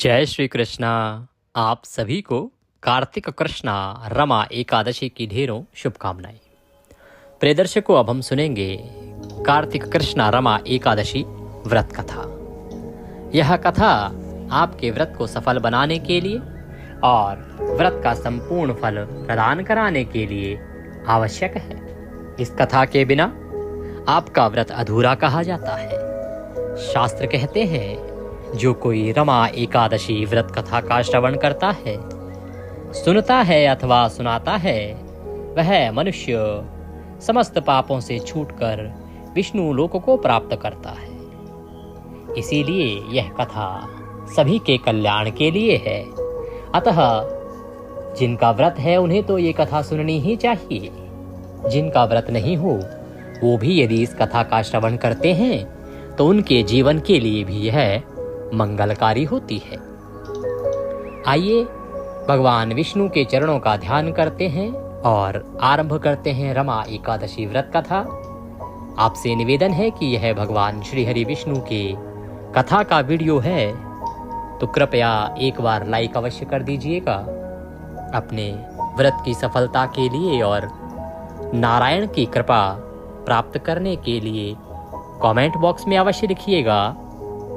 जय श्री कृष्णा। आप सभी को कार्तिक कृष्णा रमा एकादशी की ढेरों शुभकामनाएं। प्रिय दर्शकों, अब हम सुनेंगे कार्तिक कृष्णा रमा एकादशी व्रत कथा। यह कथा आपके व्रत को सफल बनाने के लिए और व्रत का संपूर्ण फल प्रदान कराने के लिए आवश्यक है। इस कथा के बिना आपका व्रत अधूरा कहा जाता है। शास्त्र कहते हैं, जो कोई रमा एकादशी व्रत कथा का श्रवण करता है, सुनता है अथवा सुनाता है, वह मनुष्य समस्त पापों से छूटकर विष्णु लोक को प्राप्त करता है। इसीलिए यह कथा सभी के कल्याण के लिए है। अतः जिनका व्रत है उन्हें तो ये कथा सुननी ही चाहिए। जिनका व्रत नहीं हो वो भी यदि इस कथा का श्रवण करते हैं तो उनके जीवन के लिए भी यह मंगलकारी होती है। आइए भगवान विष्णु के चरणों का ध्यान करते हैं और आरंभ करते हैं रमा एकादशी व्रत कथा। आपसे निवेदन है कि यह भगवान श्री हरि विष्णु के कथा का वीडियो है तो कृपया एक बार लाइक अवश्य कर दीजिएगा। अपने व्रत की सफलता के लिए और नारायण की कृपा प्राप्त करने के लिए कमेंट बॉक्स में अवश्य लिखिएगा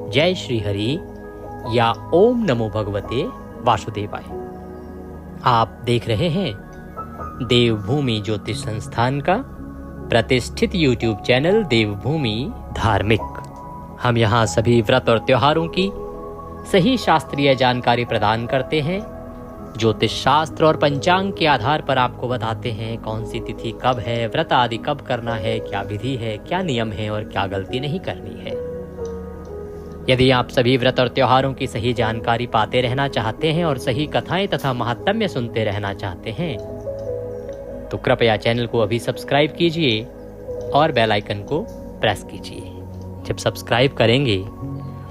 जय श्री हरि या ओम नमो भगवते वासुदेवाय। आप देख रहे हैं देवभूमि ज्योतिष संस्थान का प्रतिष्ठित यूट्यूब चैनल देवभूमि धार्मिक। हम यहाँ सभी व्रत और त्योहारों की सही शास्त्रीय जानकारी प्रदान करते हैं। ज्योतिष शास्त्र और पंचांग के आधार पर आपको बताते हैं कौन सी तिथि कब है, व्रत आदि कब करना है, क्या विधि है, क्या नियम है और क्या गलती नहीं करनी है। यदि आप सभी व्रत और त्योहारों की सही जानकारी पाते रहना चाहते हैं और सही कथाएं तथा महात्म्य सुनते रहना चाहते हैं तो कृपया चैनल को अभी सब्सक्राइब कीजिए और बेल आइकन को प्रेस कीजिए। जब सब्सक्राइब करेंगे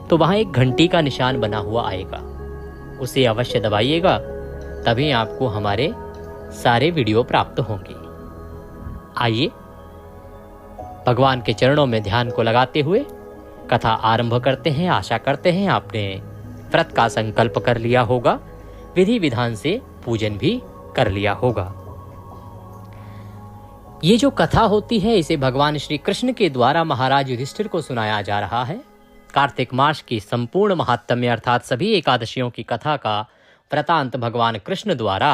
तो वहां एक घंटी का निशान बना हुआ आएगा, उसे अवश्य दबाइएगा, तभी आपको हमारे सारे वीडियो प्राप्त होंगे। आइए भगवान के चरणों में ध्यान को लगाते हुए कथा आरंभ करते हैं। आशा करते हैं आपने व्रत का संकल्प कर लिया होगा, विधि विधान से पूजन भी कर लिया होगा। ये जो कथा होती है इसे भगवान श्री कृष्ण के द्वारा महाराज युधिष्ठिर को सुनाया जा रहा है। कार्तिक मास की संपूर्ण महात्म्य अर्थात सभी एकादशियों की कथा का वृतांत भगवान कृष्ण द्वारा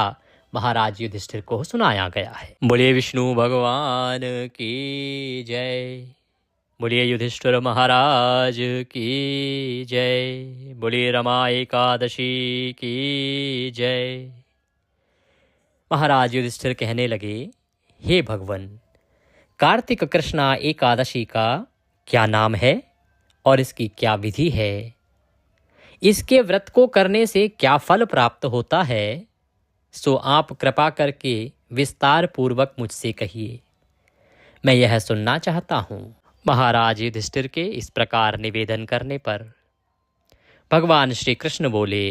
महाराज युधिष्ठिर को सुनाया गया है। बोलिए विष्णु भगवान की जय। बोलिए युधिष्ठिर महाराज की जय। बोलिए रमा एकादशी की जय। महाराज युधिष्ठिर कहने लगे, हे भगवन, कार्तिक कृष्णा एकादशी का क्या नाम है और इसकी क्या विधि है? इसके व्रत को करने से क्या फल प्राप्त होता है? सो आप कृपा करके विस्तार पूर्वक मुझसे कहिए, मैं यह सुनना चाहता हूँ। महाराज युधिष्ठिर के इस प्रकार निवेदन करने पर भगवान श्री कृष्ण बोले,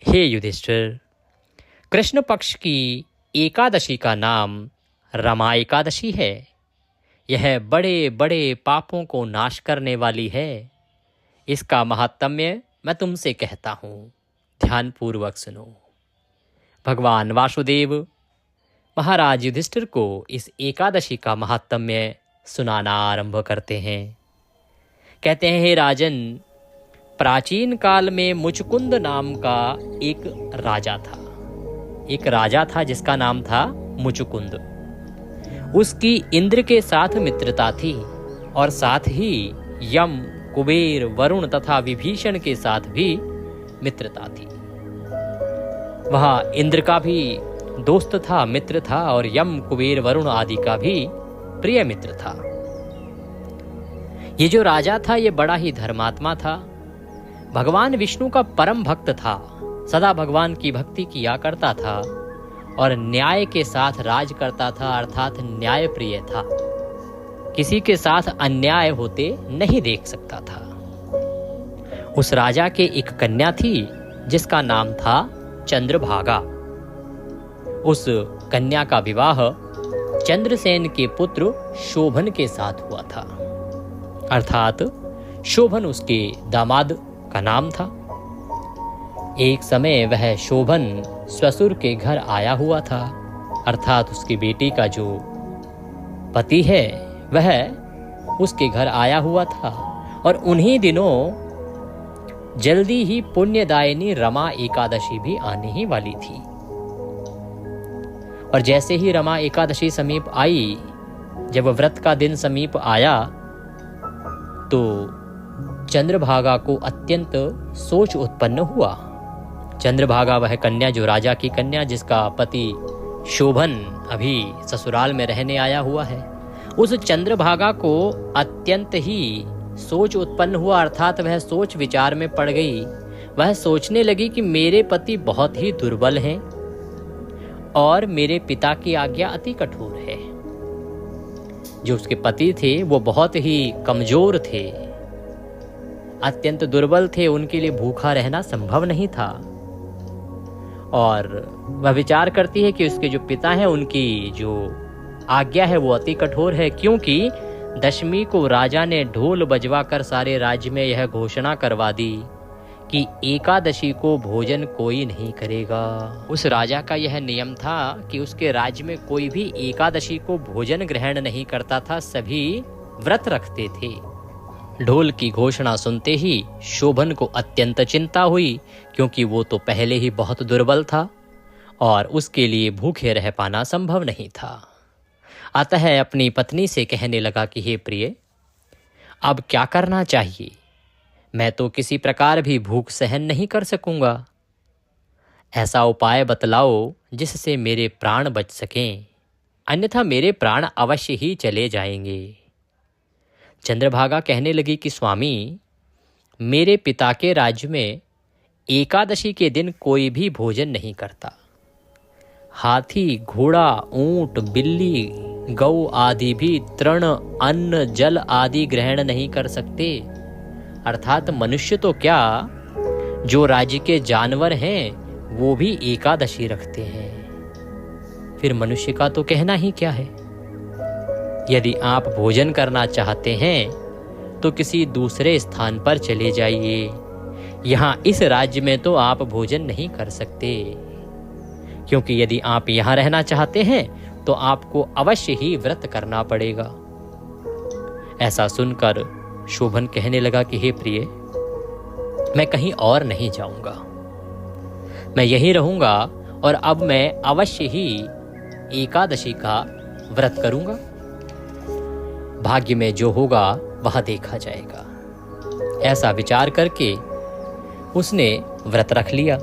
हे युधिष्ठिर, कृष्ण पक्ष की एकादशी का नाम रमा एकादशी है। यह बड़े बड़े पापों को नाश करने वाली है। इसका महात्म्य मैं तुमसे कहता हूँ, ध्यान पूर्वक सुनो। भगवान वासुदेव महाराज युधिष्ठिर को इस एकादशी का महात्म्य सुनाना आरंभ करते हैं। कहते हैं, हे राजन, प्राचीन काल में मुचकुंद नाम का एक राजा था। एक राजा था जिसका नाम था मुचकुंद। उसकी इंद्र के साथ मित्रता थी और साथ ही यम, कुबेर, वरुण तथा विभीषण के साथ भी मित्रता थी। वह इंद्र का भी दोस्त था, मित्र था और यम, कुबेर, वरुण आदि का भी प्रिय मित्र था। ये जो राजा था ये बड़ा ही धर्मात्मा था, भगवान विष्णु का परम भक्त था, सदा भगवान की भक्ति किया करता था और न्याय के साथ राज करता था, अर्थात न्याय प्रिय था। किसी के साथ अन्याय होते नहीं देख सकता था। उस राजा के एक कन्या थी जिसका नाम था चंद्रभागा। उस कन्या का विवाह चंद्रसेन के पुत्र शोभन के साथ हुआ था, अर्थात शोभन उसके दामाद का नाम था। एक समय वह शोभन ससुर के घर आया हुआ था, अर्थात उसकी बेटी का जो पति है वह उसके घर आया हुआ था। और उन्हीं दिनों जल्दी ही पुण्यदायिनी रमा एकादशी भी आने ही वाली थी। और जैसे ही रमा एकादशी समीप आई, जब व्रत का दिन समीप आया, तो चंद्रभागा को अत्यंत सोच उत्पन्न हुआ। चंद्रभागा वह कन्या, जो राजा की कन्या, जिसका पति शोभन अभी ससुराल में रहने आया हुआ है, उस चंद्रभागा को अत्यंत ही सोच उत्पन्न हुआ, अर्थात वह सोच विचार में पड़ गई। वह सोचने लगी कि मेरे पति बहुत ही दुर्बल हैं और मेरे पिता की आज्ञा अति कठोर है। जो उसके पति थे वो बहुत ही कमजोर थे, अत्यंत दुर्बल थे, उनके लिए भूखा रहना संभव नहीं था। और वह विचार करती है कि उसके जो पिता हैं उनकी जो आज्ञा है वो अति कठोर है, क्योंकि दशमी को राजा ने ढोल बजवा कर सारे राज्य में यह घोषणा करवा दी कि एकादशी को भोजन कोई नहीं करेगा। उस राजा का यह नियम था कि उसके राज्य में कोई भी एकादशी को भोजन ग्रहण नहीं करता था, सभी व्रत रखते थे। ढोल की घोषणा सुनते ही शोभन को अत्यंत चिंता हुई, क्योंकि वो तो पहले ही बहुत दुर्बल था और उसके लिए भूखे रह पाना संभव नहीं था। अतः अपनी पत्नी से कहने लगा कि हे प्रिय, अब क्या करना चाहिए? मैं तो किसी प्रकार भी भूख सहन नहीं कर सकूंगा। ऐसा उपाय बतलाओ जिससे मेरे प्राण बच सकें, अन्यथा मेरे प्राण अवश्य ही चले जाएंगे। चंद्रभागा कहने लगी कि स्वामी, मेरे पिता के राज्य में एकादशी के दिन कोई भी भोजन नहीं करता। हाथी, घोड़ा, ऊंट, बिल्ली, गौ आदि भी तृण, अन्न, जल आदि ग्रहण नहीं कर सकते। अर्थात मनुष्य तो क्या, जो राज्य के जानवर हैं वो भी एकादशी रखते हैं। फिर मनुष्य का तो कहना ही क्या है। यदि आप भोजन करना चाहते हैं तो किसी दूसरे स्थान पर चले जाइए, यहाँ इस राज्य में तो आप भोजन नहीं कर सकते, क्योंकि यदि आप यहाँ रहना चाहते हैं तो आपको अवश्य ही व्रत करना पड़ेगा। ऐसा सुनकर शोभन कहने लगा कि हे प्रिय, मैं कहीं और नहीं जाऊंगा, मैं यहीं रहूंगा और अब मैं अवश्य ही एकादशी का व्रत करूंगा। भाग्य में जो होगा वह देखा जाएगा। ऐसा विचार करके उसने व्रत रख लिया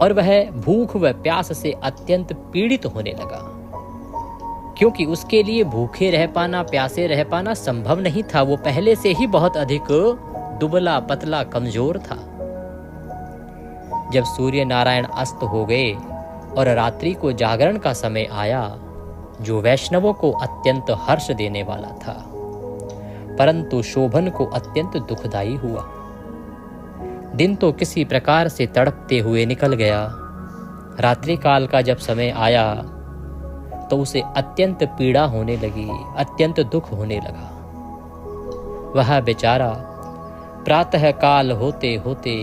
और वह भूख व प्यास से अत्यंत पीड़ित होने लगा, क्योंकि उसके लिए भूखे रह पाना, प्यासे रह पाना संभव नहीं था। वो पहले से ही बहुत अधिक दुबला पतला कमजोर था। जब सूर्य नारायण अस्त हो गए और रात्रि को जागरण का समय आया, जो वैष्णवों को अत्यंत हर्ष देने वाला था, परंतु शोभन को अत्यंत दुखदाई हुआ। दिन तो किसी प्रकार से तड़पते हुए निकल गया। रात्रि काल का जब समय आया तो उसे अत्यंत पीड़ा होने लगी, अत्यंत दुख होने लगा। वह बेचारा प्रातः काल होते होते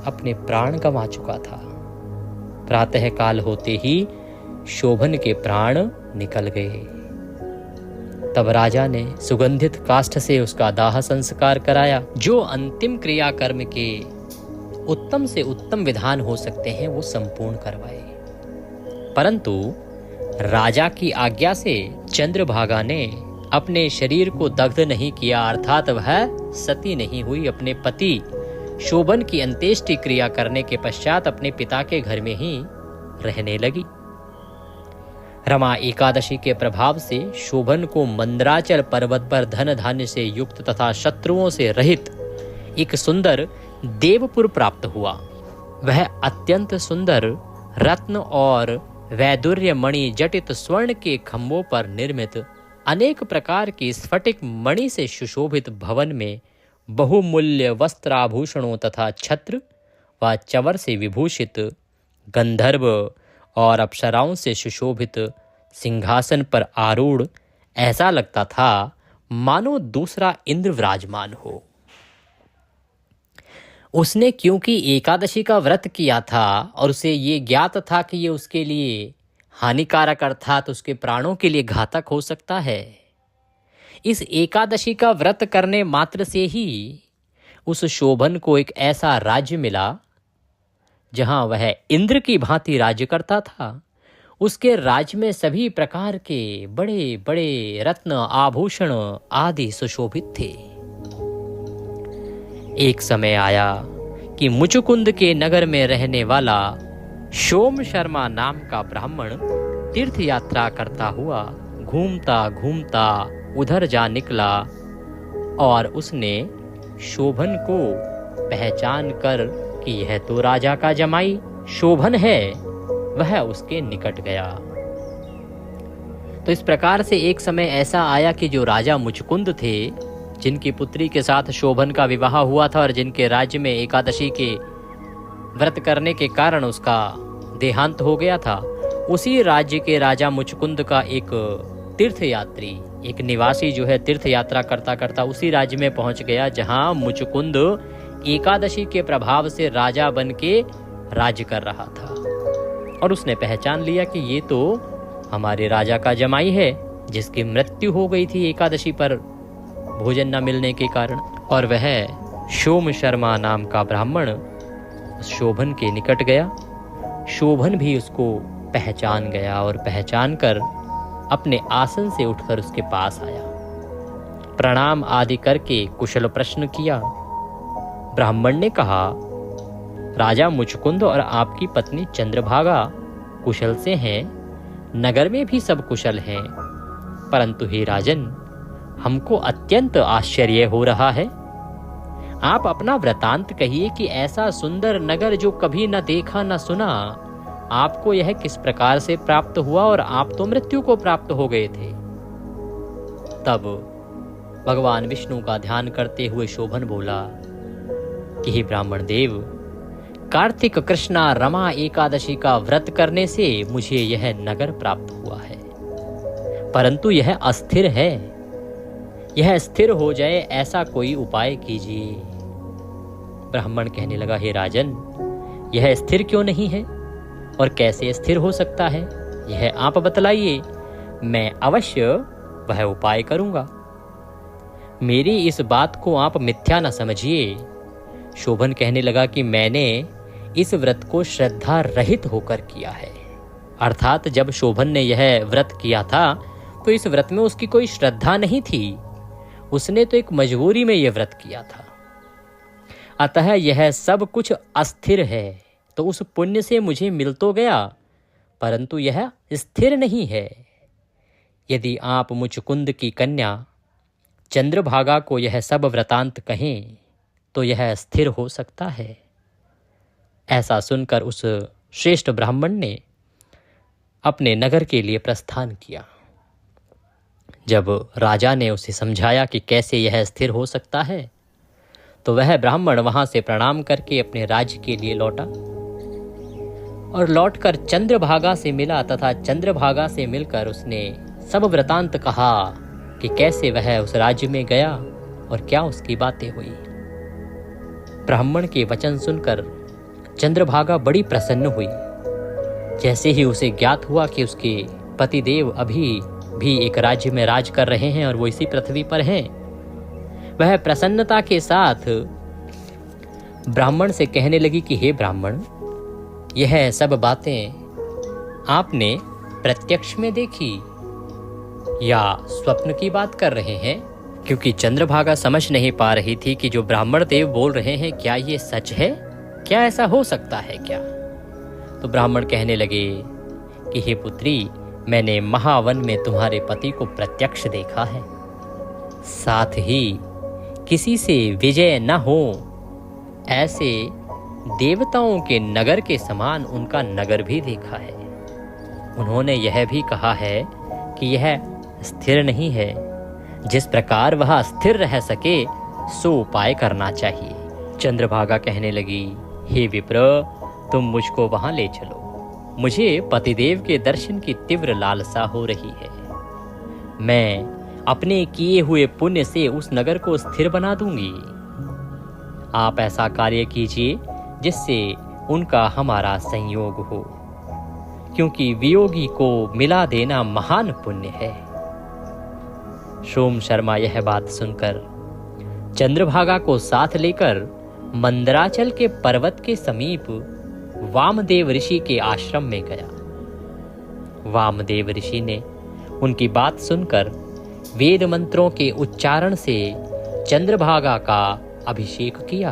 अपने प्राण गंवा चुका था। प्रातः काल होते ही शोभन के प्राण निकल गए। तब राजा ने सुगंधित काष्ठ से उसका दाह संस्कार कराया। जो अंतिम क्रिया कर्म के उत्तम से उत्तम विधान हो सकते हैं वो संपूर्ण करवाए। परंतु राजा की आज्ञा से चंद्रभागा ने अपने शरीर को दग्ध नहीं किया, अर्थात वह सती नहीं हुई। अपने पति शोभन की अंत्येष्टि क्रिया करने के पश्चात अपने पिता के घर में ही रहने लगी। रमा एकादशी के प्रभाव से शोभन को मंदराचल पर्वत पर धन धान्य से युक्त तथा शत्रुओं से रहित एक सुंदर देवपुर प्राप्त हुआ। वह अत्यंत सुंदर रत्न और वैदुर्य मणि जटित स्वर्ण के खंभों पर निर्मित अनेक प्रकार की स्फटिक मणि से सुशोभित भवन में बहुमूल्य वस्त्राभूषणों तथा छत्र व चवर से विभूषित गंधर्व और अप्सराओं से सुशोभित सिंहासन पर आरूढ़ ऐसा लगता था मानो दूसरा इंद्र विराजमान हो। उसने क्योंकि एकादशी का व्रत किया था और उसे ये ज्ञात था कि ये उसके लिए हानिकारक अर्थात उसके प्राणों के लिए घातक हो सकता है, इस एकादशी का व्रत करने मात्र से ही उस शोभन को एक ऐसा राज्य मिला जहां वह इंद्र की भांति राज्य करता था। उसके राज्य में सभी प्रकार के बड़े बड़े रत्न आभूषण आदि सुशोभित थे। एक समय आया कि मुचुकुंद के नगर में रहने वाला सोम शर्मा नाम का ब्राह्मण तीर्थ यात्रा करता हुआ घूमता घूमता उधर जा निकला और उसने शोभन को पहचान कर कि यह तो राजा का जमाई शोभन है, वह उसके निकट गया। तो इस प्रकार से एक समय ऐसा आया कि जो राजा मुचुकुंद थे, जिनकी पुत्री के साथ शोभन का विवाह हुआ था और जिनके राज्य में एकादशी के व्रत करने के कारण उसका देहांत हो गया था, उसी राज्य के राजा मुचुकुंद का एक तीर्थयात्री, एक निवासी जो है तीर्थ यात्रा करता करता उसी राज्य में पहुंच गया जहां मुचुकुंद एकादशी के प्रभाव से राजा बन के राज्य कर रहा था। और उसने पहचान लिया कि ये तो हमारे राजा का जमाई है, जिसकी मृत्यु हो गई थी एकादशी पर भोजन न मिलने के कारण। और वह सोम शर्मा नाम का ब्राह्मण शोभन के निकट गया। शोभन भी उसको पहचान गया और पहचान कर अपने आसन से उठकर उसके पास आया। प्रणाम आदि करके कुशल प्रश्न किया। ब्राह्मण ने कहा, राजा मुचुकुंद और आपकी पत्नी चंद्रभागा कुशल से हैं, नगर में भी सब कुशल हैं, परंतु हे राजन, हमको अत्यंत आश्चर्य हो रहा है। आप अपना वृतांत कहिए कि ऐसा सुंदर नगर जो कभी न देखा न सुना, आपको यह किस प्रकार से प्राप्त हुआ और आप तो मृत्यु को प्राप्त हो गए थे। तब भगवान विष्णु का ध्यान करते हुए शोभन बोला कि हे ब्राह्मण देव, कार्तिक कृष्णा रमा एकादशी का व्रत करने से मुझे यह नगर प्राप्त हुआ है, परंतु यह अस्थिर है। यह स्थिर हो जाए ऐसा कोई उपाय कीजिए। ब्राह्मण कहने लगा, हे राजन, यह स्थिर क्यों नहीं है और कैसे स्थिर हो सकता है, यह आप बतलाइए, मैं अवश्य वह उपाय करूंगा। मेरी इस बात को आप मिथ्या न समझिए। शोभन कहने लगा कि मैंने इस व्रत को श्रद्धा रहित होकर किया है। अर्थात जब शोभन ने यह व्रत किया था तो इस व्रत में उसकी कोई श्रद्धा नहीं थी, उसने तो एक मजबूरी में यह व्रत किया था। अतः यह सब कुछ अस्थिर है, तो उस पुण्य से मुझे मिल तो गया, परंतु यह स्थिर नहीं है। यदि आप मुचुकुंद की कन्या चंद्रभागा को यह सब वृतांत कहें तो यह स्थिर हो सकता है। ऐसा सुनकर उस श्रेष्ठ ब्राह्मण ने अपने नगर के लिए प्रस्थान किया। जब राजा ने उसे समझाया कि कैसे यह स्थिर हो सकता है, तो वह ब्राह्मण वहां से प्रणाम करके अपने राज्य के लिए लौटा और लौटकर चंद्रभागा से मिला तथा चंद्रभागा से मिलकर उसने सब वृतांत कहा कि कैसे वह उस राज्य में गया और क्या उसकी बातें हुई। ब्राह्मण के वचन सुनकर चंद्रभागा बड़ी प्रसन्न हुई। जैसे ही उसे ज्ञात हुआ कि उसके पतिदेव अभी भी एक राज्य में राज कर रहे हैं और वो इसी पृथ्वी पर हैं, वह प्रसन्नता के साथ ब्राह्मण से कहने लगी कि हे ब्राह्मण, यह सब बातें आपने प्रत्यक्ष में देखी या स्वप्न की बात कर रहे हैं? क्योंकि चंद्रभागा समझ नहीं पा रही थी कि जो ब्राह्मण देव बोल रहे हैं क्या ये सच है, क्या ऐसा हो सकता है क्या। तो ब्राह्मण कहने लगे कि हे पुत्री, मैंने महावन में तुम्हारे पति को प्रत्यक्ष देखा है, साथ ही किसी से विजय न हो ऐसे देवताओं के नगर के समान उनका नगर भी देखा है। उन्होंने यह भी कहा है कि यह स्थिर नहीं है, जिस प्रकार वह स्थिर रह सके सो उपाय करना चाहिए। चंद्रभागा कहने लगी, हे विप्र, तुम मुझको वहां ले चलो, मुझे पतिदेव के दर्शन की तीव्र लालसा हो रही है। मैं अपने किए हुए पुण्य से उस नगर को स्थिर बना दूंगी। आप ऐसा कार्य कीजिए जिससे उनका हमारा संयोग हो, क्योंकि वियोगी को मिला देना महान पुण्य है। सोम शर्मा यह बात सुनकर चंद्रभागा को साथ लेकर मंदराचल के पर्वत के समीप वामदेव ऋषि के आश्रम में गया। वामदेव ऋषि ने उनकी बात सुनकर वेद मंत्रों के उच्चारण से चंद्रभागा का अभिषेक किया।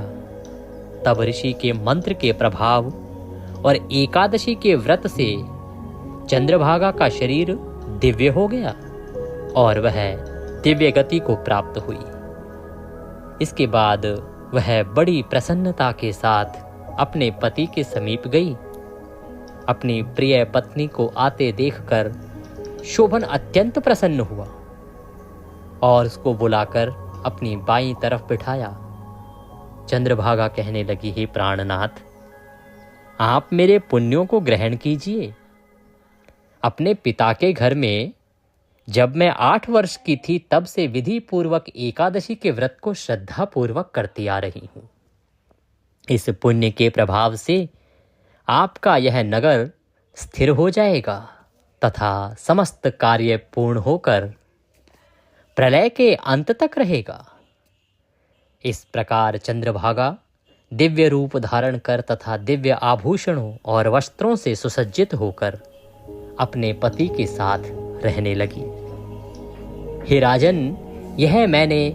तब ऋषि के मंत्र के प्रभाव और एकादशी के व्रत से चंद्रभागा का शरीर दिव्य हो गया और वह दिव्य गति को प्राप्त हुई। इसके बाद वह बड़ी प्रसन्नता के साथ अपने पति के समीप गई। अपनी प्रिय पत्नी को आते देखकर शोभन अत्यंत प्रसन्न हुआ और उसको बुलाकर अपनी बाईं तरफ बिठाया। चंद्रभागा कहने लगी, हे प्राणनाथ, आप मेरे पुण्यों को ग्रहण कीजिए। अपने पिता के घर में जब मैं 8 वर्ष की थी तब से विधि पूर्वक एकादशी के व्रत को श्रद्धा पूर्वक करती आ रही हूं। इस पुण्य के प्रभाव से आपका यह नगर स्थिर हो जाएगा तथा समस्त कार्य पूर्ण होकर प्रलय के अंत तक रहेगा। इस प्रकार चंद्रभागा दिव्य रूप धारण कर तथा दिव्य आभूषणों और वस्त्रों से सुसज्जित होकर अपने पति के साथ रहने लगी। हे राजन, यह मैंने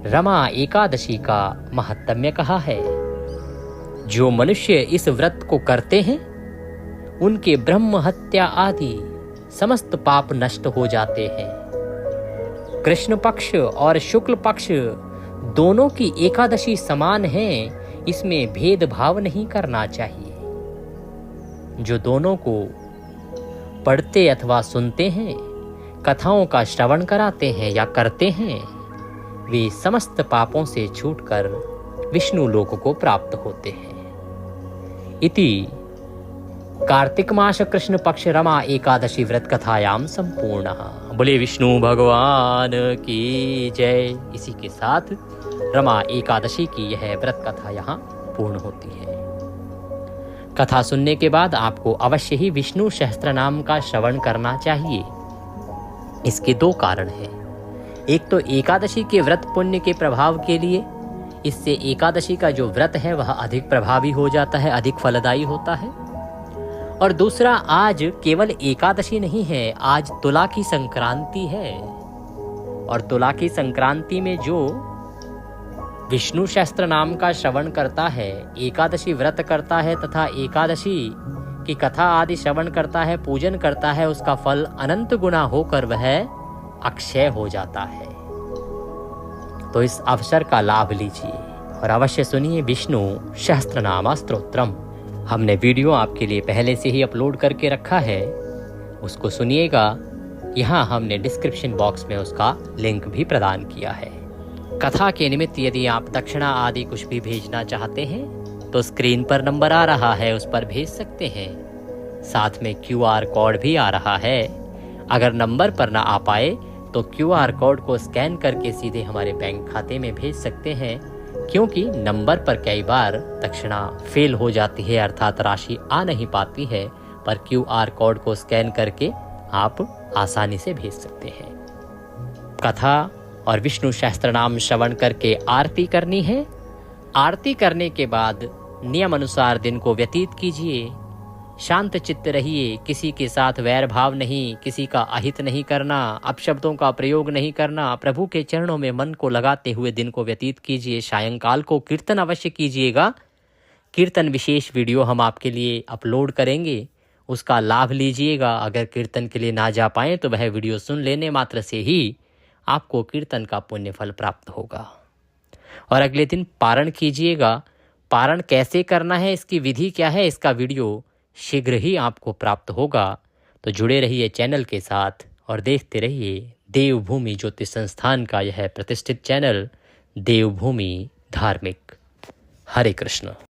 रमा एकादशी का महात्म्य कहा है। जो मनुष्य इस व्रत को करते हैं उनके ब्रह्म हत्या आदि समस्त पाप नष्ट हो जाते हैं। कृष्ण पक्ष और शुक्ल पक्ष दोनों की एकादशी समान है, इसमें भेदभाव नहीं करना चाहिए। जो दोनों को पढ़ते अथवा सुनते हैं, कथाओं का श्रवण कराते हैं या करते हैं, वे समस्त पापों से छूटकर विष्णु लोक को प्राप्त होते हैं। इति कार्तिक मास कृष्ण पक्ष रमा एकादशी व्रत कथायाम संपूर्ण। बोले विष्णु भगवान की जय। इसी के साथ रमा एकादशी की यह व्रत कथा यहाँ पूर्ण होती है। कथा सुनने के बाद आपको अवश्य ही विष्णु सहस्त्र नाम का श्रवण करना चाहिए। इसके 2 कारण हैं। एक तो एकादशी के व्रत पुण्य के प्रभाव के लिए, इससे एकादशी का जो व्रत है वह अधिक प्रभावी हो जाता है, अधिक फलदायी होता है। और दूसरा, आज केवल एकादशी नहीं है, आज तुला की संक्रांति है। और तुला की संक्रांति में जो विष्णु सहस्त्र नाम का श्रवण करता है, एकादशी व्रत करता है तथा एकादशी की कथा आदि श्रवण करता है, पूजन करता है, उसका फल अनंत गुना होकर वह अक्षय हो जाता है। तो इस अवसर का लाभ लीजिए और अवश्य सुनिए विष्णु सहस्त्रनाम स्तोत्रम। हमने वीडियो आपके लिए पहले से ही अपलोड करके रखा है, उसको सुनिएगा। यहाँ हमने डिस्क्रिप्शन बॉक्स में उसका लिंक भी प्रदान किया है। कथा के निमित्त यदि आप दक्षिणा आदि कुछ भी भेजना चाहते हैं तो स्क्रीन पर नंबर आ रहा है, उस पर भेज सकते हैं। साथ में QR कोड भी आ रहा है। अगर नंबर पर ना आ पाए तो QR कोड को स्कैन करके सीधे हमारे बैंक खाते में भेज सकते हैं, क्योंकि नंबर पर कई बार दक्षिणा फेल हो जाती है, अर्थात राशि आ नहीं पाती है। पर QR कोड को स्कैन करके आप आसानी से भेज सकते हैं। कथा और विष्णु सहस्त्रनाम श्रवण करके आरती करनी है। आरती करने के बाद नियम अनुसार दिन को व्यतीत कीजिए। शांत चित्त रहिए, किसी के साथ वैर भाव नहीं, किसी का अहित नहीं करना, अपशब्दों का प्रयोग नहीं करना। प्रभु के चरणों में मन को लगाते हुए दिन को व्यतीत कीजिए। सायंकाल को कीर्तन अवश्य कीजिएगा। कीर्तन विशेष वीडियो हम आपके लिए अपलोड करेंगे, उसका लाभ लीजिएगा। अगर कीर्तन के लिए ना जा पाएँ तो वह वीडियो सुन लेने मात्र से ही आपको कीर्तन का पुण्य फल प्राप्त होगा। और अगले दिन पारण कीजिएगा। पारण कैसे करना है, इसकी विधि क्या है, इसका वीडियो शीघ्र ही आपको प्राप्त होगा। तो जुड़े रहिए चैनल के साथ और देखते रहिए देवभूमि ज्योतिष संस्थान का यह प्रतिष्ठित चैनल देवभूमि धार्मिक। हरे कृष्ण।